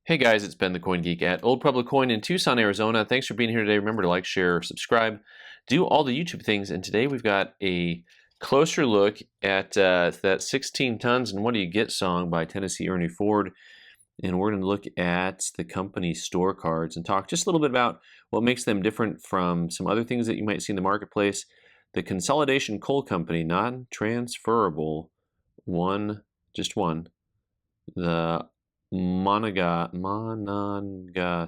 Hey guys, it's Ben the Coin Geek at Old Pueblo Coin in Tucson, Arizona. Thanks for being here today. Remember to like, share, subscribe, do all the YouTube things. And today we've got a closer look at that 16 Tons and What Do You Get song by Tennessee Ernie Ford. And we're going to look at the company store cards and talk just a little bit about what makes them different from some other things that you might see in the marketplace. The Consolidation Coal Company, non-transferable, just one. The Mananga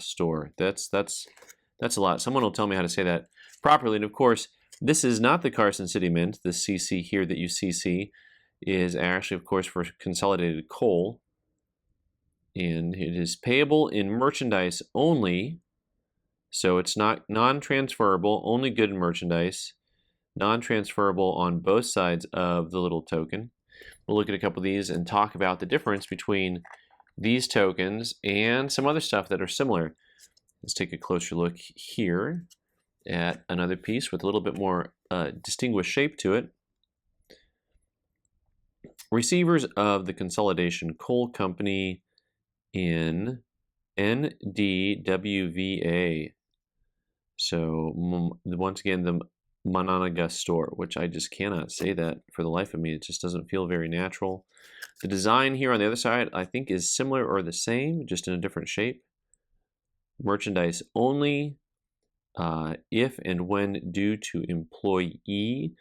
store. That's a lot. Someone will tell me how to say that properly. And of course, this is not the Carson City Mint. The CC here that you see is actually, of course, for consolidated coal. And it is payable in merchandise only. So it's not non-transferable, only good in merchandise. Non-transferable on both sides of the little token. We'll look at a couple of these and talk about the difference between these tokens and some other stuff that are similar. Let's take a closer look here at another piece with a little bit more distinguished shape to it. Receivers of the Consolidation Coal Company in NDWVA. So once again, the Mananga store, which I just cannot say that for the life of me. It just doesn't feel very natural. The design here on the other side, I think, is similar or the same, just in a different shape. Merchandise only, if and when due to employee.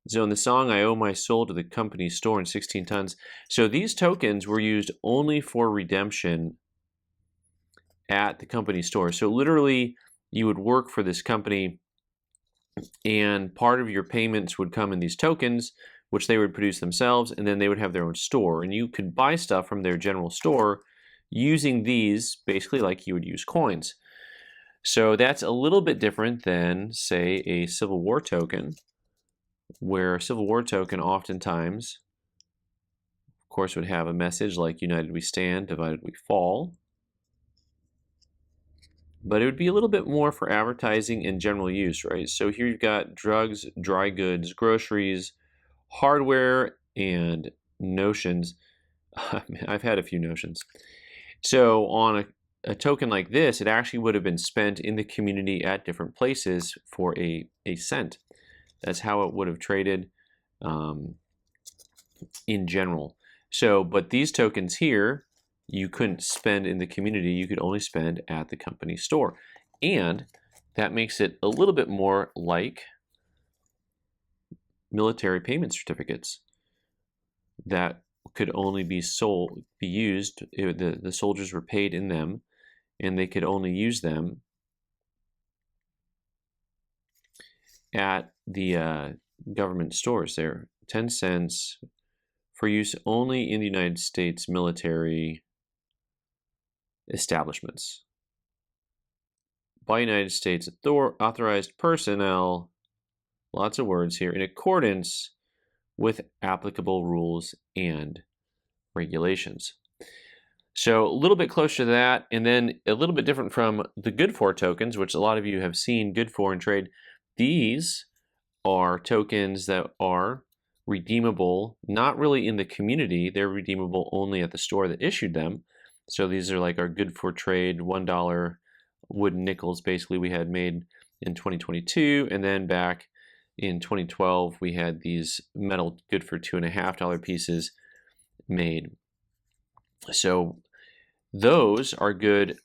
So in the song, I owe my soul to the company store in 16 tons. So these tokens were used only for redemption at the company store. So literally, you would work for this company, and part of your payments would come in these tokens, which they would produce themselves, and then they would have their own store. And you could buy stuff from their general store using these basically like you would use coins. So that's a little bit different than, say, a Civil War token, where a Civil War token oftentimes, of course, would have a message like "United we stand, divided we fall." But it would be a little bit more for advertising and general use, right? So here you've got drugs, dry goods, groceries, hardware, and notions. I've had a few notions. So on a token like this, it actually would have been spent in the community at different places for a cent. That's how it would have traded in general. So, but these tokens here, you couldn't spend in the community, you could only spend at the company store. And that makes it a little bit more like military payment certificates that could only be used, the soldiers were paid in them, and they could only use them at the government stores there. 10 cents for use only in the United States military establishments by United States authorized personnel, lots of words here, in accordance with applicable rules and regulations. So a little bit closer to that, and then a little bit different from the good for tokens, which a lot of you have seen good for in trade. These are tokens that are redeemable, not really in the community, they're redeemable only at the store that issued them. So these are like our good for trade $1 wooden nickels basically we had made in 2022, and then back in 2012 we had these metal good for $2.50 pieces made. So those are good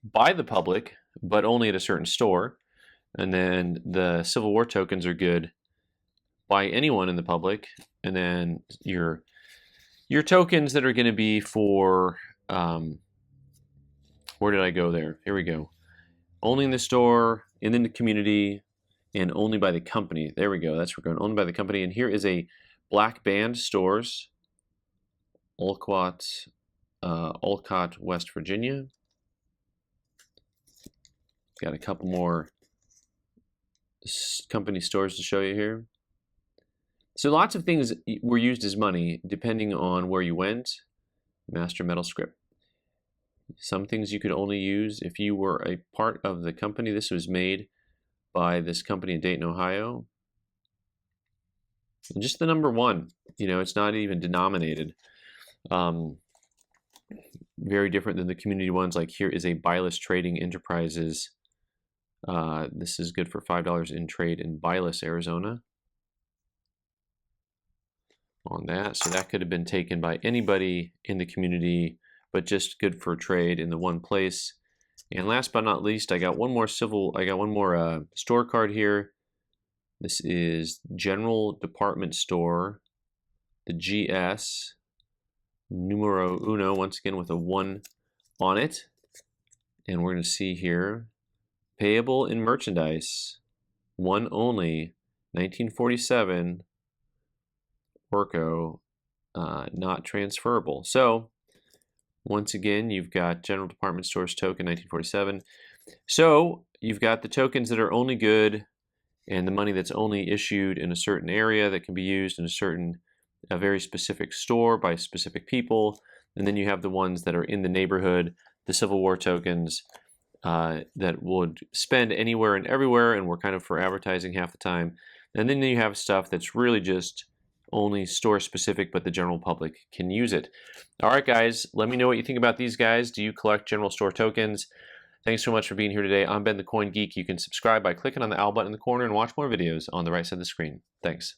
by the public, but only at a certain store. And then the Civil War tokens are good by anyone in the public. And then your tokens that are going to be for where did I go there? Here we go. Only in the store, and in the community, and only by the company. There we go. That's where we're going. Only by the company. And here is a Black Band Stores, Olcott, West Virginia. Got a couple more company stores to show you here. So lots of things were used as money depending on where you went. Master Metal Script. Some things you could only use if you were a part of the company. This was made by this company in Dayton, Ohio. And just the number one, it's not even denominated. very different than the community ones. Like here is a Byless Trading Enterprises. This is good for $5 in trade in Byless, Arizona. On that, so that could have been taken by anybody in the community, but just good for trade in the one place. And last but not least, I got one more store card here. This is General Department Store, the GS, numero uno, once again with a 1 on it. And we're going to see here, payable in merchandise, 1 only, 1947, Orco, not transferable. So once again, you've got General Department Stores token 1947. So you've got the tokens that are only good and the money that's only issued in a certain area that can be used in a very specific store by specific people. And then you have the ones that are in the neighborhood, the Civil War tokens that would spend anywhere and everywhere and were kind of for advertising half the time. And then you have stuff that's really just only store specific, but the general public can use it. All right, guys, let me know what you think about these guys. Do you collect general store tokens? Thanks so much for being here today. I'm Ben the Coin Geek. You can subscribe by clicking on the owl button in the corner and watch more videos on the right side of the screen. Thanks.